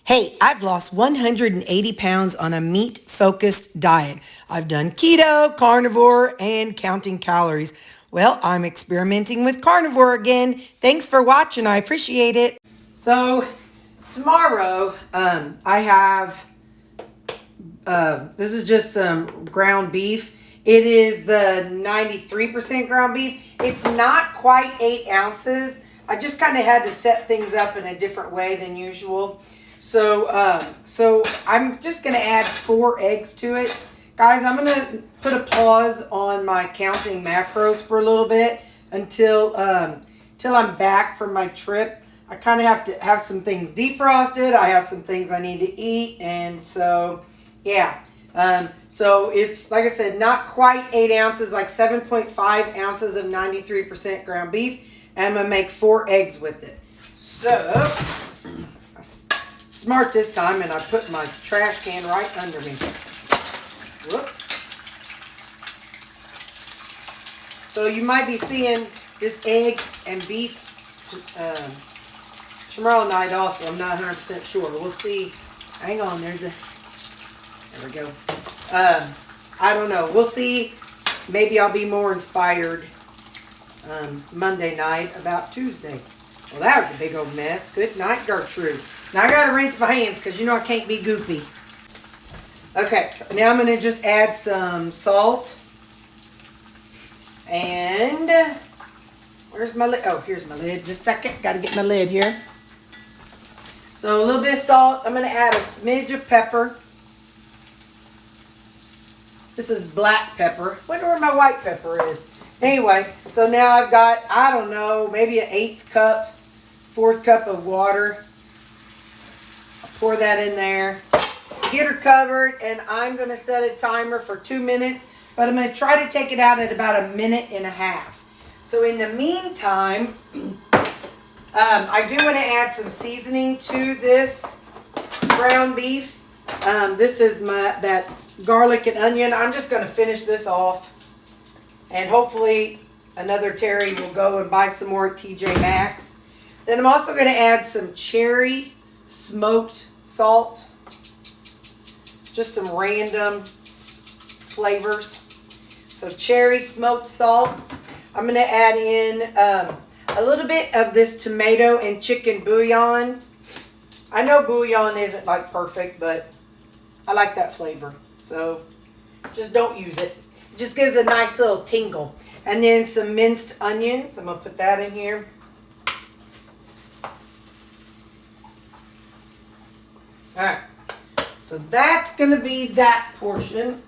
Hey, I've lost 180 pounds on a meat-focused diet. I've done keto, carnivore, and counting calories. Well, I'm experimenting with carnivore again. Thanks for watching. I appreciate it. So, tomorrow, I have, this is just some ground beef. It is the 93% ground beef. It's not quite 8 ounces. I just kind of had to set things up in a different way than usual. So I'm just going to add 4 eggs to it. Guys, I'm going to put a pause on my counting macros for a little bit until I'm back from my trip. I kind of have to have some things defrosted. I have some things I need to eat. And so, yeah. So it's, like I said, not quite 8 ounces, like 7.5 ounces of 93% ground beef. And I'm going to make 4 eggs with it. So smart this time, and I put my trash can right under me. Whoop. So you might be seeing this egg and beef tomorrow night also. I'm not 100% sure. We'll see. Hang on. There we go. I don't know. We'll see. Maybe I'll be more inspired Monday night about Tuesday. Well, that was a big old mess. Good night, Gertrude. Now I gotta rinse my hands because you know I can't be goopy. Okay, so now I'm gonna just add some salt. And where's my lid? Oh, here's my lid. Just a second. Gotta get my lid here. So a little bit of salt. I'm gonna add a smidge of pepper. This is black pepper. I wonder where my white pepper is. Anyway, so now I've got, I don't know, maybe an 1/8 cup, 4th cup of water. Pour that in there, get her covered, and I'm going to set a timer for 2 minutes, but I'm going to try to take it out at about 1.5 minutes. So in the meantime, I do want to add some seasoning to this ground beef. This is that garlic and onion. I'm just going to finish this off, and hopefully another Terri will go and buy some more at TJ Maxx. Then I'm also going to add some cherry smoked salt, just some random flavors. So cherry smoked salt. I'm going to add in a little bit of this tomato and chicken bouillon. I know bouillon isn't like perfect, but I like that flavor. So just don't use it. It just gives a nice little tingle. And then some minced onions. I'm going to put that in here. Alright, so that's going to be that portion.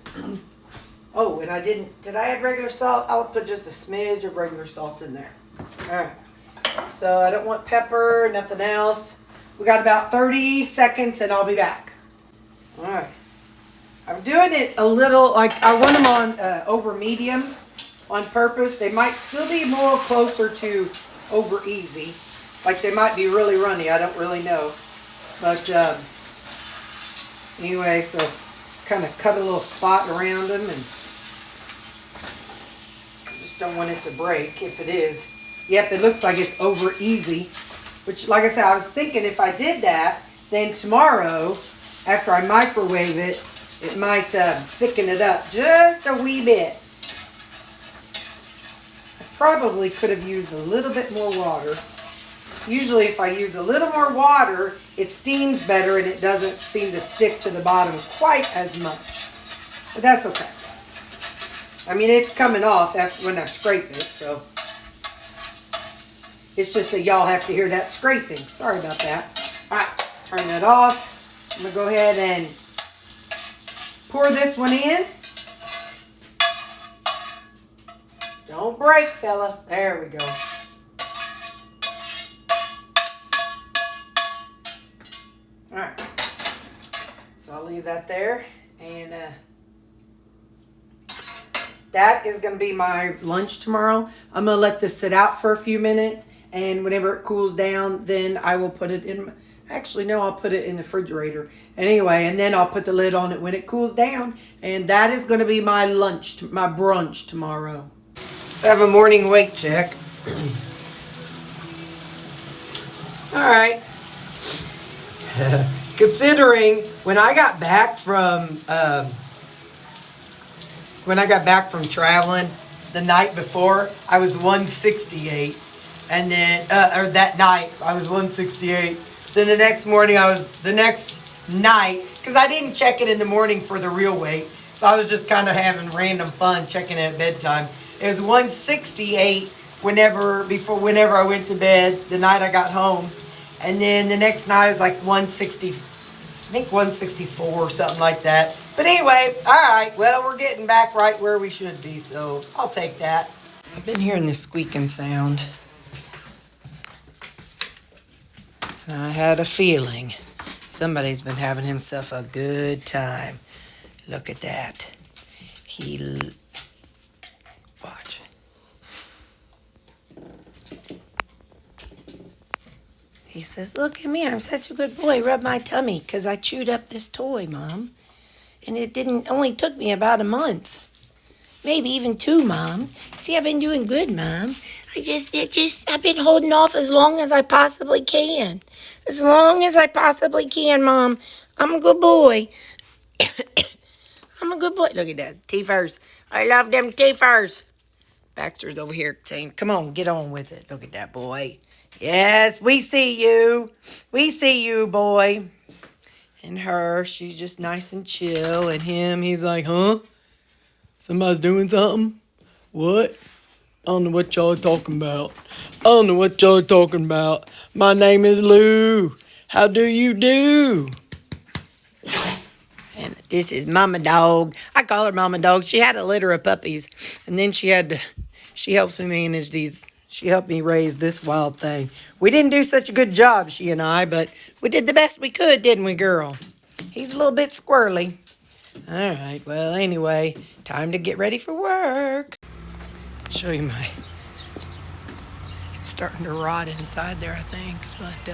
Oh, and did I add regular salt? I'll put just a smidge of regular salt in there. Alright, so I don't want pepper, nothing else. We got about 30 seconds and I'll be back. Alright, I'm doing it a little, like I want them on over medium on purpose. They might still be more closer to over easy. Like they might be really runny, I don't really know. But, anyway, so kind of cut a little spot around them, and I just don't want it to break if it is. Yep, it looks like it's over easy, which, like I said, I was thinking if I did that, then tomorrow, after I microwave it, it might thicken it up just a wee bit. I probably could have used a little bit more water. Usually if I use a little more water, it steams better and it doesn't seem to stick to the bottom quite as much. But that's okay. I mean, it's coming off when I scrape it, so. It's just that y'all have to hear that scraping. Sorry about that. Alright, turn that off. I'm going to go ahead and pour this one in. Don't break, fella. There we go. Alright, so I'll leave that there, and that is going to be my lunch tomorrow. I'm going to let this sit out for a few minutes, and whenever it cools down, then I will put it in, actually no, I'll put it in the refrigerator. Anyway, and then I'll put the lid on it when it cools down, and that is going to be my lunch, my brunch tomorrow. I have a morning weight check. Alright. Considering when I got back from traveling the night before, I was 168, and then or that night I was 168. Then the next night, because I didn't check it in the morning for the real weight, so I was just kind of having random fun checking it at bedtime. It was 168 whenever I went to bed the night I got home, and then the next night it was like 160, I think 164 or something like that. But anyway, all right, well, we're getting back right where we should be, so I'll take that. I've been hearing this squeaking sound, and I had a feeling somebody's been having himself a good time. Look at that. Watch. He says, look at me, I'm such a good boy. Rub my tummy because I chewed up this toy, Mom. And it only took me about a month. Maybe even 2, Mom. See, I've been doing good, Mom. I've been holding off as long as I possibly can. As long as I possibly can, Mom. I'm a good boy. I'm a good boy. Look at that. Teethers. I love them teethers. Baxter's over here saying, come on, get on with it. Look at that boy. Yes, we see you. We see you, boy. And her, she's just nice and chill. And him, he's like, huh? Somebody's doing something? What? I don't know what y'all are talking about. I don't know what y'all are talking about. My name is Lou. How do you do? And this is Mama Dog. I call her Mama Dog. She had a litter of puppies. And then she helps me manage these. She helped me raise this wild thing. We didn't do such a good job, she and I, but we did the best we could, didn't we, girl? He's a little bit squirrely. All right, well, anyway, time to get ready for work. Show you it's starting to rot inside there, I think. But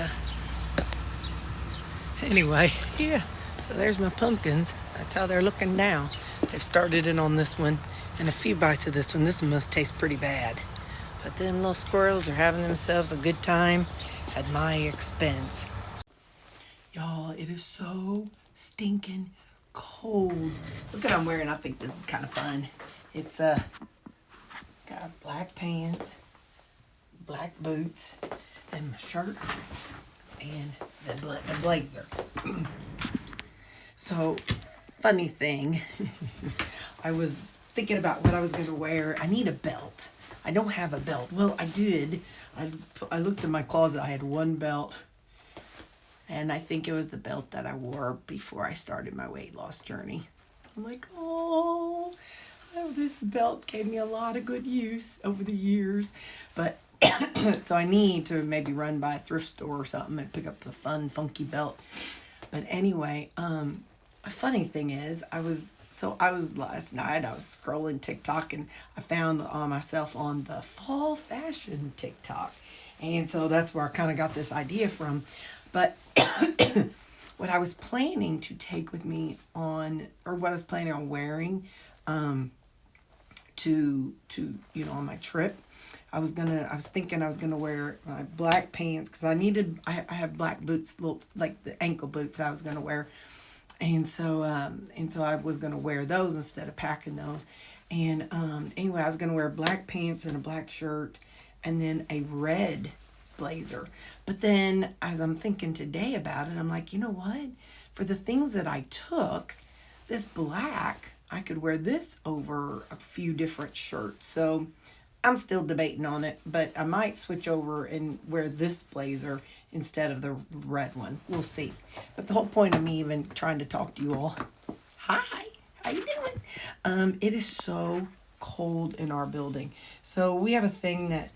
anyway, yeah. So there's my pumpkins. That's how they're looking now. They've started in on this one and a few bites of this one. This one must taste pretty bad. But them little squirrels are having themselves a good time at my expense. Y'all, it is so stinking cold. Look what I'm wearing. I think this is kind of fun. It's got black pants, black boots, and my shirt, and the blazer. So, funny thing, I was thinking about what I was going to wear. I need a belt. I don't have a belt. Well, I did. I looked in my closet. I had one belt. And I think it was the belt that I wore before I started my weight loss journey. I'm like, oh, this belt gave me a lot of good use over the years. But so I need to maybe run by a thrift store or something and pick up the fun, funky belt. But anyway, a funny thing is, I was last night, I was scrolling TikTok and I found myself on the fall fashion TikTok. And so that's where I kind of got this idea from. But what I was planning to take with me on, or what I was planning on wearing on my trip, I was thinking I was gonna wear my black pants because I have black boots, like the ankle boots that I was gonna wear. And so I was going to wear those instead of packing those. And anyway, I was going to wear black pants and a black shirt and then a red blazer. But then as I'm thinking today about it, I'm like, you know what? For the things that I took, this black, I could wear this over a few different shirts. So I'm still debating on it, but I might switch over and wear this blazer instead of the red one. We'll see. But the whole point of me even trying to talk to you all, hi, how you doing? It is so cold in our building. So we have a thing that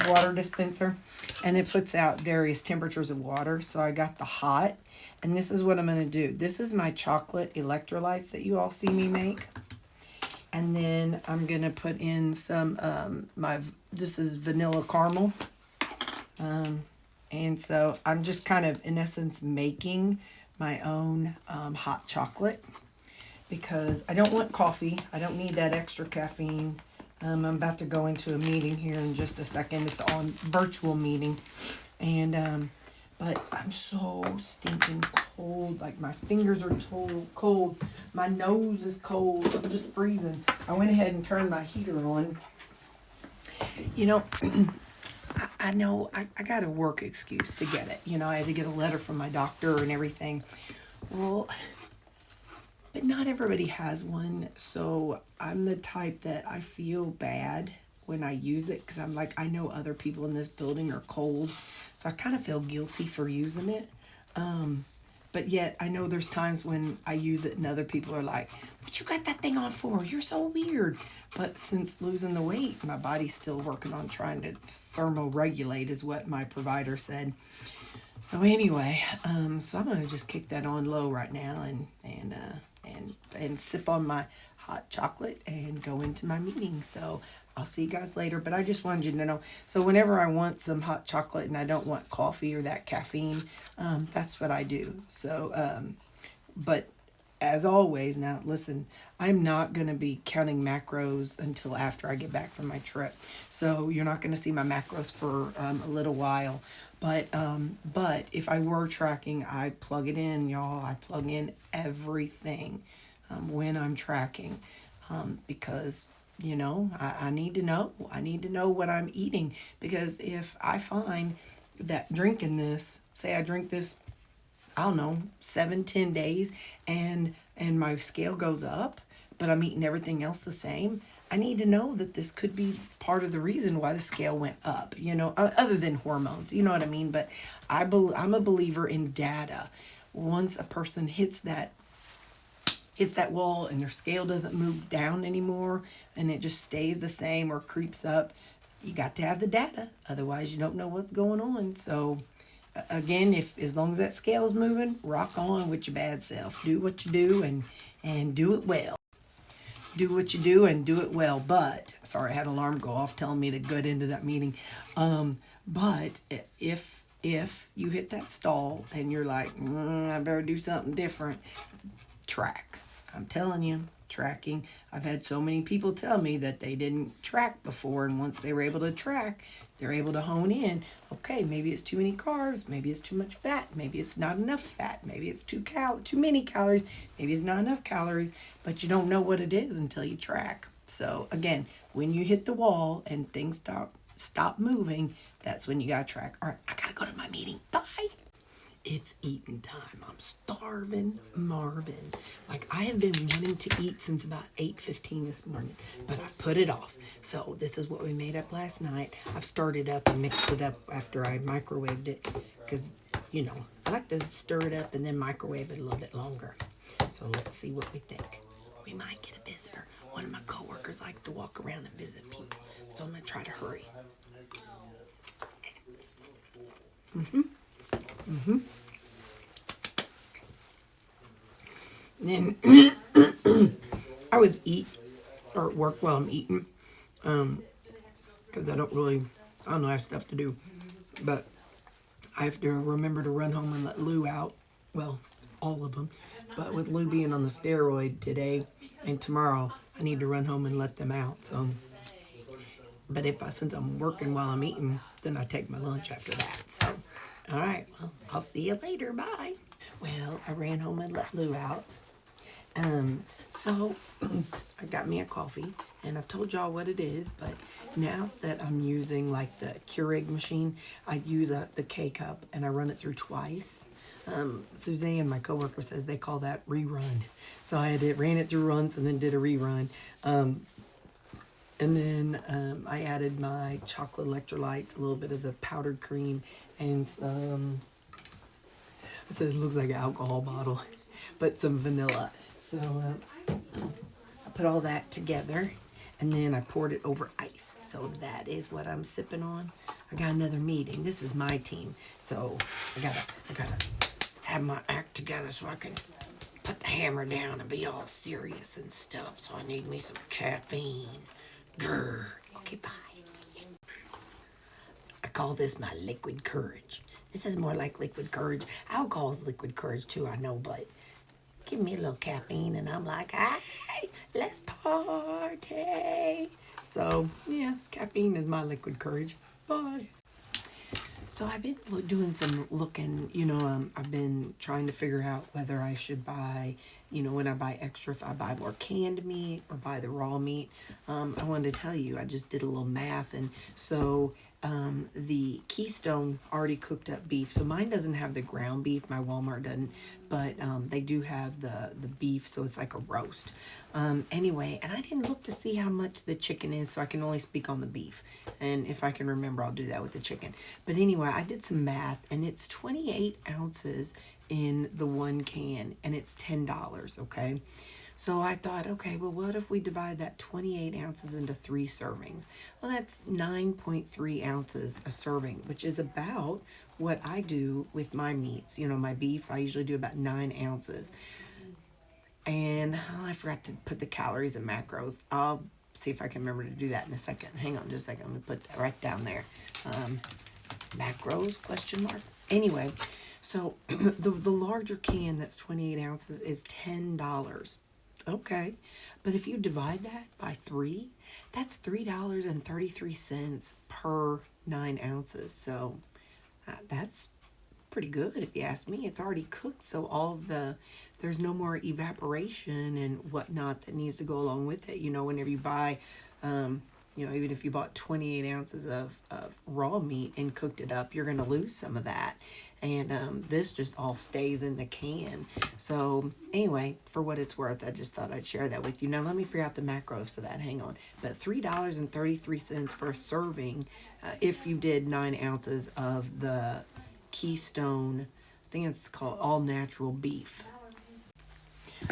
water dispenser, and it puts out various temperatures of water. So I got the hot, and this is what I'm going to do. This is my chocolate electrolytes that you all see me make. And then I'm going to put in some, this is vanilla caramel. And so I'm just kind of, in essence, making my own hot chocolate. Because I don't want coffee. I don't need that extra caffeine. I'm about to go into a meeting here in just a second. It's on virtual meeting. And, But I'm so stinking cold. Like, my fingers are total cold. My nose is cold. I'm just freezing. I went ahead and turned my heater on. You know, I know I got a work excuse to get it. You know, I had to get a letter from my doctor and everything. Well, but not everybody has one. So I'm the type that I feel bad when I use it, because I'm like, I know other people in this building are cold. So I kind of feel guilty for using it. But yet I know there's times when I use it and other people are like, what you got that thing on for? You're so weird. But since losing the weight, my body's still working on trying to thermoregulate, is what my provider said. So anyway, so I'm gonna just kick that on low right now and sip on my hot chocolate and go into my meeting. So I'll see you guys later. But I just wanted you to know. So whenever I want some hot chocolate and I don't want coffee or that caffeine, that's what I do. So, but as always, now listen, I'm not going to be counting macros until after I get back from my trip. So you're not going to see my macros for a little while. But if I were tracking, I plug it in, y'all. I plug in everything when I'm tracking, because you know, I need to know. I need to know what I'm eating, because if I find that drinking this, say I drink this, I don't know, 7-10 days, and my scale goes up, but I'm eating everything else the same, I need to know that this could be part of the reason why the scale went up, you know, other than hormones, you know what I mean? But I'm a believer in data. Once a person hits that wall and their scale doesn't move down anymore and it just stays the same or creeps up, you got to have the data. Otherwise, you don't know what's going on. So again, if as long as that scale is moving, rock on with your bad self. Do what you do and do it well. Do what you do and do it well. But sorry, I had an alarm go off telling me to get into that meeting. But if you hit that stall and you're like, I better do something different, track. I'm telling you, tracking. I've had so many people tell me that they didn't track before, and once they were able to track, they're able to hone in. Okay, maybe it's too many carbs, maybe it's too much fat, maybe it's not enough fat, maybe it's too many calories, maybe it's not enough calories, but you don't know what it is until you track. So again, when you hit the wall and things stop moving, that's when you gotta track. All right, I gotta go to my meeting. Bye. It's eating time. I'm starving Marvin. Like, I have been wanting to eat since about 8:15 this morning, but I've put it off. So this is what we made up last night. I've stirred it up and mixed it up after I microwaved it, because, you know, I like to stir it up and then microwave it a little bit longer. So let's see what we think. We might get a visitor. One of my coworkers likes to walk around and visit people, so I'm going to try to hurry. Then I always eat or work while I'm eating, because I don't know, I have stuff to do, but I have to remember to run home and let Lou out. Well, all of them, but with Lou being on the steroid today and tomorrow, I need to run home and let them out. So, but since I'm working while I'm eating, then I take my lunch after that. So, all right, well, I'll see you later. Bye. Well, I ran home and let Lou out. So I got me a coffee, and I've told y'all what it is, but now that I'm using like the Keurig machine, I use the K-cup and I run it through twice. Suzanne, my coworker, says they call that rerun. So I ran it through once and then did a rerun. And then I added my chocolate electrolytes, a little bit of the powdered cream, and some, it says it looks like an alcohol bottle, but some vanilla. So I put all that together, and then I poured it over ice. So that is what I'm sipping on. I got another meeting. This is my team, so I gotta have my act together so I can put the hammer down and be all serious and stuff. So I need me some caffeine. Grr. Okay, bye. I call this my liquid courage. This is more like liquid courage. Alcohol is liquid courage too, I know, but give me a little caffeine and I'm like, hey, let's party. So, yeah, caffeine is my liquid courage. Bye. So I've been doing some looking, I've been trying to figure out whether I should buy, when I buy extra, if I buy more canned meat or buy the raw meat. I wanted to tell you, I just did a little math, and so the Keystone already cooked up beef. So mine doesn't have the ground beef, my Walmart doesn't, but they do have the beef, so it's like a roast. Anyway, and I didn't look to see how much the chicken is, so I can only speak on the beef. And if I can remember, I'll do that with the chicken. But anyway, I did some math, and it's 28 ounces in the one can, and it's $10, okay? So I thought, okay, well, what if we divide that 28 ounces into 3 servings? Well, that's 9.3 ounces a serving, which is about what I do with my meats. My beef, I usually do about 9 ounces. And I forgot to put the calories and macros. I'll see if I can remember to do that in a second. Hang on just a second. Let me put that right down there. Macros, question mark. Anyway, so the larger can that's 28 ounces is $10. Okay, but if you divide that by 3, that's $3.33 per 9 ounces. So that's pretty good if you ask me. It's already cooked, so there's no more evaporation and whatnot that needs to go along with it. Whenever you buy, even if you bought 28 ounces of raw meat and cooked it up, you're going to lose some of that. And this just all stays in the can. So anyway, for what it's worth, I just thought I'd share that with you. Now let me figure out the macros for that. Hang on. But $3.33 for a serving if you did 9 ounces of the Keystone, I think it's called all natural beef.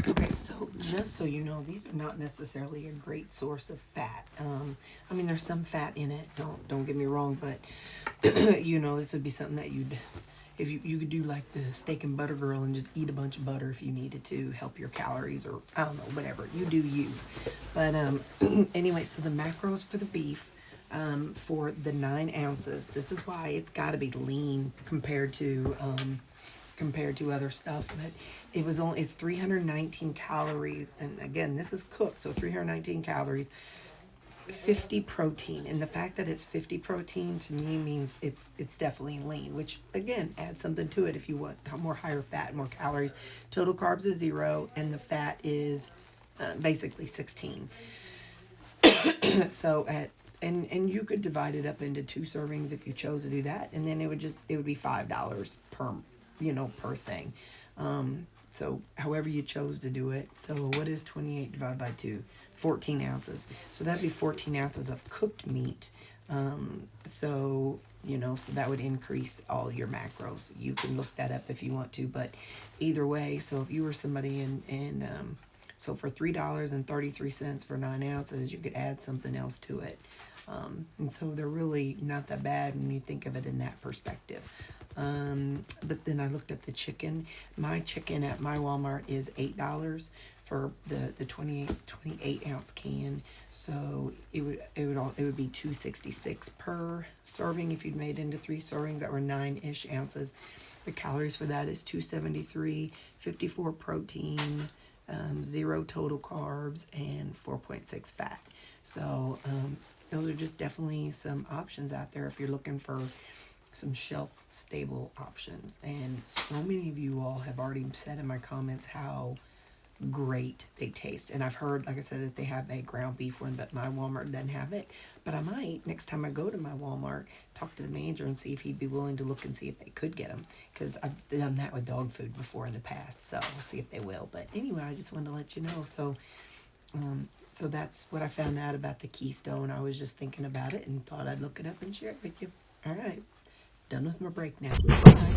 Okay, so just so you know, these are not necessarily a great source of fat. There's some fat in it. Don't get me wrong, but this would be something that if you could do like the steak and butter girl and just eat a bunch of butter if you needed to help your calories, or I don't know, whatever you do you. But anyway, so the macros for the beef. For the 9 ounces, this is why it's got to be lean compared to other stuff. But it's 319 calories, and again, this is cooked, so 319 calories, 50 protein, and the fact that it's 50 protein to me means it's definitely lean, which again adds something to it if you want more higher fat, more calories. Total carbs is 0, and the fat is basically 16. So and you could divide it up into 2 servings if you chose to do that, and then it would be $5 per thing. So however you chose to do it. So what is 28 divided by 2? 14 ounces. So that'd be 14 ounces of cooked meat. So that would increase all your macros. You can look that up if you want to, but either way, so if you were somebody so for $3.33 for 9 ounces, you could add something else to it. And so they're really not that bad when you think of it in that perspective. But then I looked at the chicken. My chicken at my Walmart is $8 for the 28 ounce can. So it would be $2.66 per serving if you'd made into 3 servings that were 9-ish ounces. The calories for that is 273, 54 protein, 0 total carbs, and 4.6 fat. So those are just definitely some options out there if you're looking for some shelf stable options. And so many of you all have already said in my comments how great they taste. And I've heard, like I said, that they have a ground beef one, but my Walmart doesn't have it. But I might, next time I go to my Walmart, talk to the manager and see if he'd be willing to look and see if they could get them. Because I've done that with dog food before in the past. So we'll see if they will. But anyway, I just wanted to let you know. So that's what I found out about the Keystone. I was just thinking about it and thought I'd look it up and share it with you. All right. Done with my break now. Bye.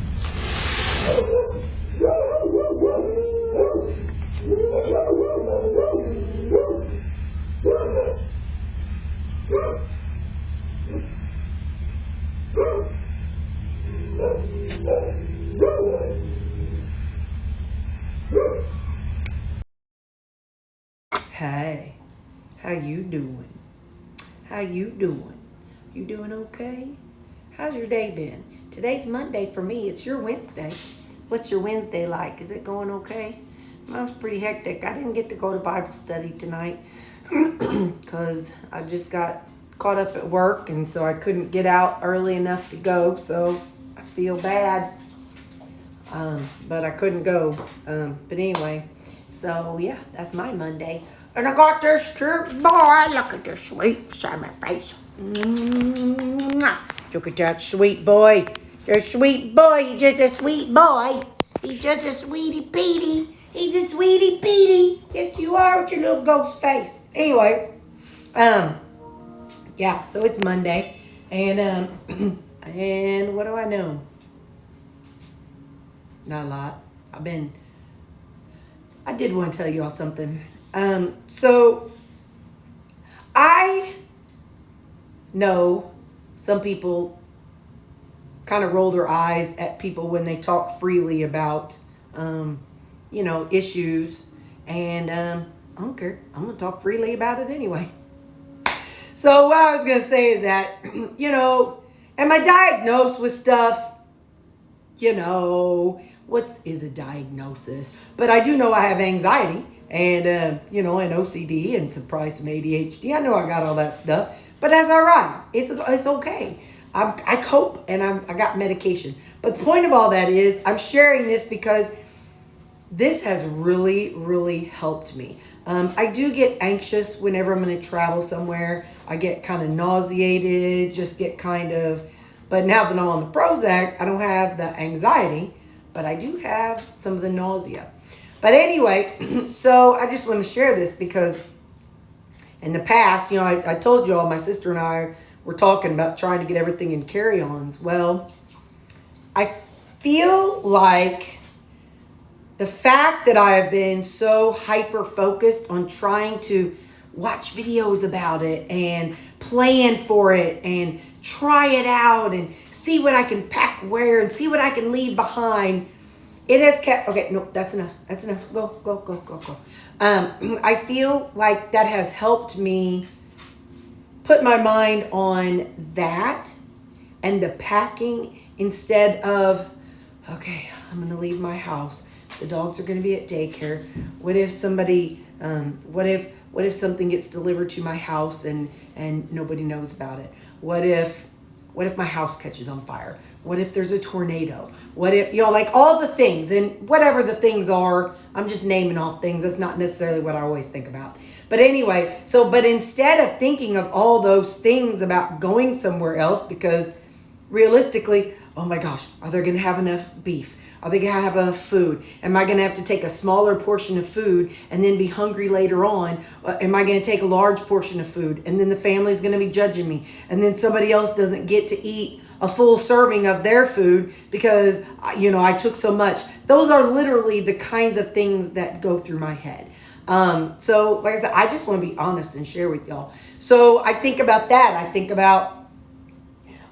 Hey, how you doing? How you doing? You doing okay? How's your day been? Today's Monday for me. It's your Wednesday. What's your Wednesday like? Is it going okay? Mine's pretty hectic. I didn't get to go to Bible study tonight because I just got caught up at work, and so I couldn't get out early enough to go. So feel bad. But I couldn't go. But anyway, so yeah, that's my Monday. And I got this cute boy. Look at this sweet summer face. Look at that sweet boy. That sweet boy. He's just a sweet boy. He's just a sweetie Petey. He's a sweetie Petey. Yes, you are with your little ghost face. Anyway, yeah, so it's Monday. And, and what do I know? Not a lot. I did want to tell you all something. So I know some people kind of roll their eyes at people when they talk freely about, issues. And I don't care. I'm going to talk freely about it anyway. So what I was going to say is that, am I diagnosed with stuff? What is a diagnosis? But I do know I have anxiety and, and OCD and some ADHD. I know I got all that stuff, but that's all right. It's okay. I cope and I got medication. But the point of all that is I'm sharing this because this has really, really helped me. I do get anxious whenever I'm going to travel somewhere. I get kind of nauseated, but now that I'm on the Prozac, I don't have the anxiety, but I do have some of the nausea. But anyway, so I just want to share this because in the past, I told you all, my sister and I were talking about trying to get everything in carry-ons. Well, I feel like the fact that I have been so hyper-focused on trying to watch videos about it and plan for it and try it out and see what I can pack where and see what I can leave behind. It has kept, okay, no, that's enough. That's enough. Go. I feel like that has helped me put my mind on that and the packing instead of, okay, I'm going to leave my house. The dogs are going to be at daycare. What if something gets delivered to my house and nobody knows about it? What if my house catches on fire? What if there's a tornado? What if, all the things, and whatever the things are, I'm just naming off things. That's not necessarily what I always think about. But anyway, but instead of thinking of all those things about going somewhere else, because realistically, oh my gosh, are they going to have enough beef? Are they going to have enough food? Am I going to have to take a smaller portion of food and then be hungry later on? Am I going to take a large portion of food and then the family's going to be judging me? And then somebody else doesn't get to eat a full serving of their food because, I took so much. Those are literally the kinds of things that go through my head. So like I said, I just want to be honest and share with y'all. So I think about that. I think about,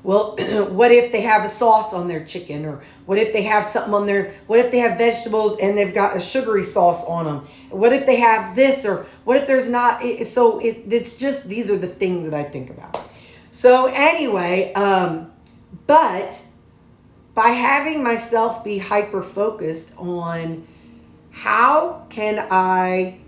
well, what if they have a sauce on their chicken? Or what if they have something on what if they have vegetables and they've got a sugary sauce on them? What if they have this? Or what if there's not? It's just, these are the things that I think about. So anyway, but by having myself be hyper-focused on how can I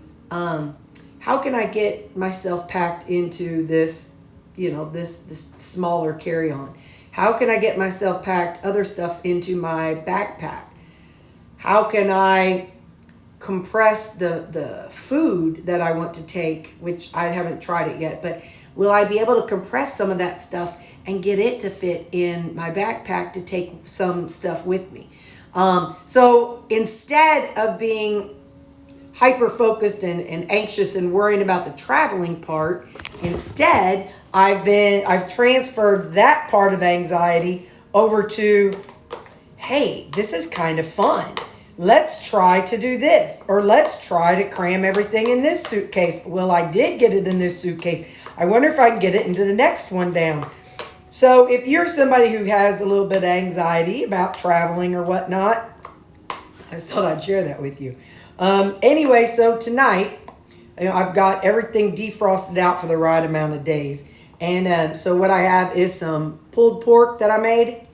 get myself packed into this, this smaller carry-on? How can I get myself packed other stuff into my backpack? How can I compress the food that I want to take, which I haven't tried it yet, but will I be able to compress some of that stuff and get it to fit in my backpack to take some stuff with me? So instead of being hyper-focused and anxious and worrying about the traveling part, instead, I've transferred that part of anxiety over to, hey, this is kind of fun. Let's try to do this, or let's try to cram everything in this suitcase. Well, I did get it in this suitcase. I wonder if I can get it into the next one down. So if you're somebody who has a little bit of anxiety about traveling or whatnot, I just thought I'd share that with you. Anyway, so tonight, I've got everything defrosted out for the right amount of days. And so what I have is some pulled pork that I made.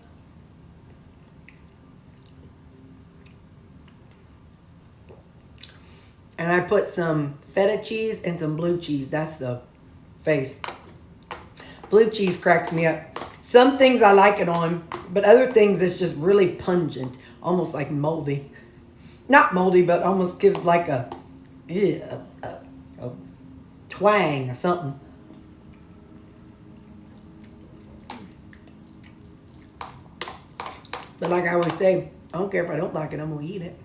And I put some feta cheese and some blue cheese. That's the face. Blue cheese cracks me up. Some things I like it on. But other things, it's just really pungent, almost like moldy. Not moldy, but almost gives like a twang or something. But like I always say, I don't care if I don't like it, I'm going to eat it.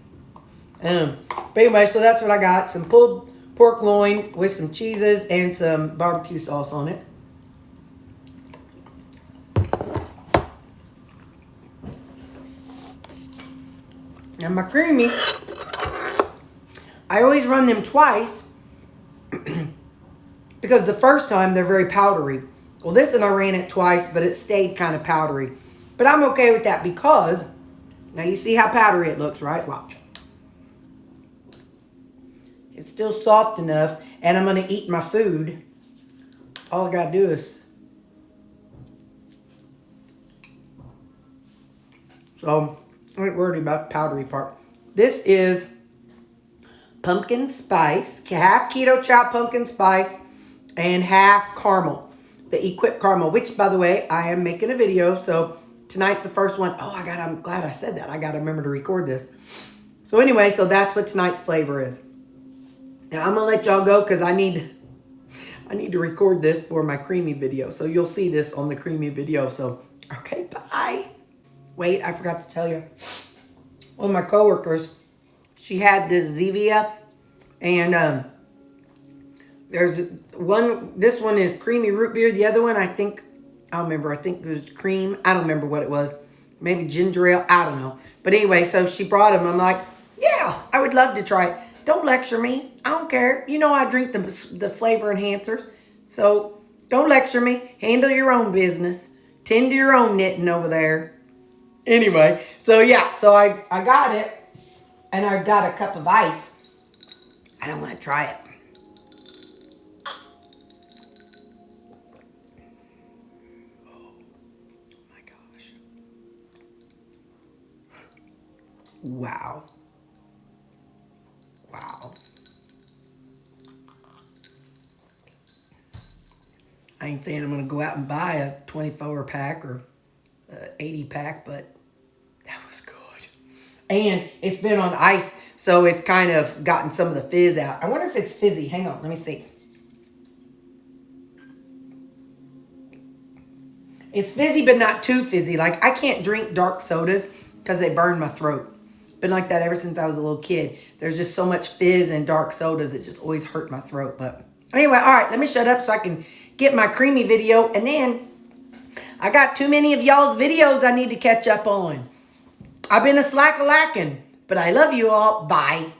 But anyway, so that's what I got. Some pulled pork loin with some cheeses and some barbecue sauce on it. And my creamy, I always run them twice because the first time they're very powdery. Well, this one I ran it twice, but it stayed kind of powdery. But I'm okay with that because, now you see how powdery it looks, right? Watch. It's still soft enough, and I'm going to eat my food. All I got to do is... So, I ain't worried about the powdery part. This is pumpkin spice, half keto chopped pumpkin spice, and half caramel. The Equip caramel, which, by the way, I am making a video, so tonight's the first one. Oh, I'm glad I said that. I got to remember to record this. So anyway, so that's what tonight's flavor is. Now, I'm going to let y'all go because I need to record this for my creamy video. So you'll see this on the creamy video. So, okay, bye. Wait, I forgot to tell you. One of my coworkers, she had this Zevia, and there's one, this one is creamy root beer. The other one, I think it was cream. I don't remember what it was. Maybe ginger ale. I don't know. But anyway, so she brought them. I'm like, yeah, I would love to try it. Don't lecture me. I don't care. You know I drink the flavor enhancers. So don't lecture me. Handle your own business. Tend to your own knitting over there. Anyway, so yeah, so I got it. And I got a cup of ice. I don't want to try it. Wow. Wow. I ain't saying I'm going to go out and buy a 24 pack or 80 pack, but that was good. And it's been on ice, so it's kind of gotten some of the fizz out. I wonder if it's fizzy. Hang on, let me see. It's fizzy, but not too fizzy. Like, I can't drink dark sodas because they burn my throat. Been like that ever since I was a little kid. There's just so much fizz in dark sodas, it just always hurt my throat. But anyway, all right, let me shut up so I can get my creamy video. And then I got too many of y'all's videos I need to catch up on. I've been a slack-a-lackin', but I love you all. Bye.